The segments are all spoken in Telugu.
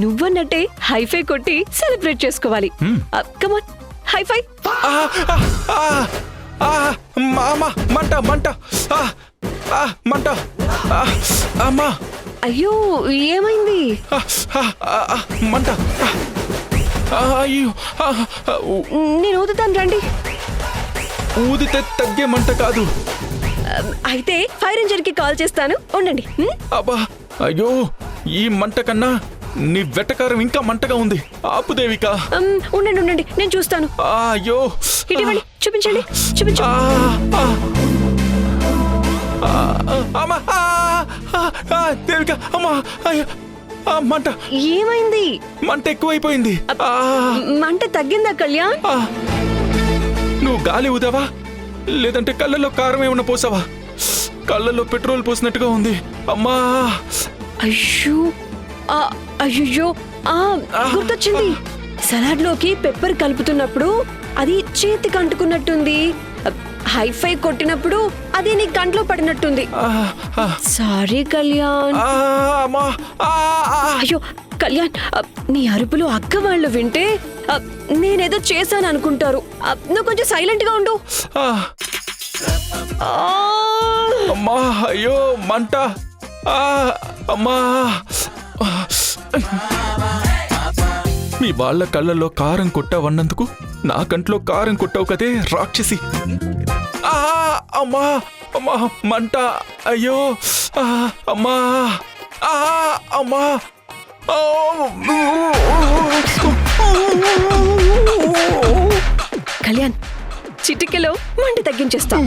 నువ్వన్నట్టే హైఫై కొట్టి సెలబ్రేట్ చేసుకోవాలి. కమాన్ హైఫై. మంట మంట మంట అమ్మా. అయ్యో ఏమైంది? మంట. అయ్యో నేను ఊదుతాను రండి. ఊదితే తగ్గే మంట కాదు. అయితే ఫైర్ ఇంజిన్ కి కాల్ చేస్తాను, ఉండండి. అబ్బా అయ్యో ఈ మంట కన్నా నీ వెటకారం ఇంకా మంటగా ఉంది. ఆపు దేవిక. ఉండండి ఉండండి నేను చూస్తాను. అయ్యో ఇటీవండి, చూపించండి చూపించు. అమ్మా దేవిక అమ్మా. మంట ఏమైంది? మంట ఎక్కువైపోయింది. మంట తగ్గిందా కళ్యాణ్? నువ్వు గాలి ఊదావా లేదంటే కళ్ళల్లో కారం ఏమన్నా పోసావా? కళ్ళల్లో పెట్రోల్ పోసినట్టుగా ఉంది. అమ్మా. అయ్యో అయ్యో గుర్తొచ్చింది. సలాడ్ లోకి పెప్పర్ కలుపుతున్నప్పుడు అది చేతికి అంటుకున్నట్టుంది. హైఫై కొట్టినప్పుడు అది నీ కంట్లో పడినట్టుంది. సారీ కళ్యాణ్. అయ్యో కళ్యాణ్, నీ అరుపులు అక్క వాళ్ళు వింటే నేనేదో చేశాను అనుకుంటారు. నువ్వు కొంచెం సైలెంట్ గా ఉండు. అమ్మా అయ్యో మంట. అమ్మా. మీ వాళ్ళ కళ్ళల్లో కారం కొట్టావన్నందుకు నా కంట్లో కారం కొట్టావు కదే రాక్షసి. అమ్మా అమ్మా మంట. అయ్యో అమ్మా అమ్మా. కళ్యాణ్ చిటికెలో మంట తగ్గించేస్తా.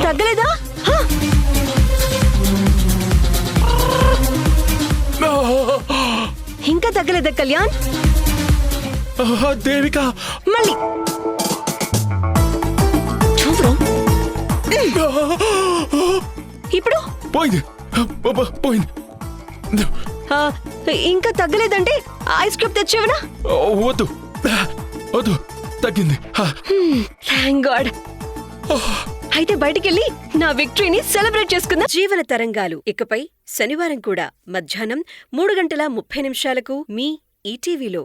తగ్గలేదా? ఇంకా తగ్గలేదా కళ్యాణ్? దేవిక మళ్ళీ ఇప్పుడు పోయింది పోయింది. ఇంకా తగ్గలేదంటే ఐస్ క్యూబ్ తెచ్చేవనా? వద్దు వద్దు తగ్గింది. Thank God. అయితే బయటికెళ్ళి నా విక్టరీని సెలబ్రేట్ చేసుకుందాం. జీవన తరంగాలు ఇకపై శనివారం కూడా మధ్యాహ్నం 3:30 మీ ఈటీవీలో.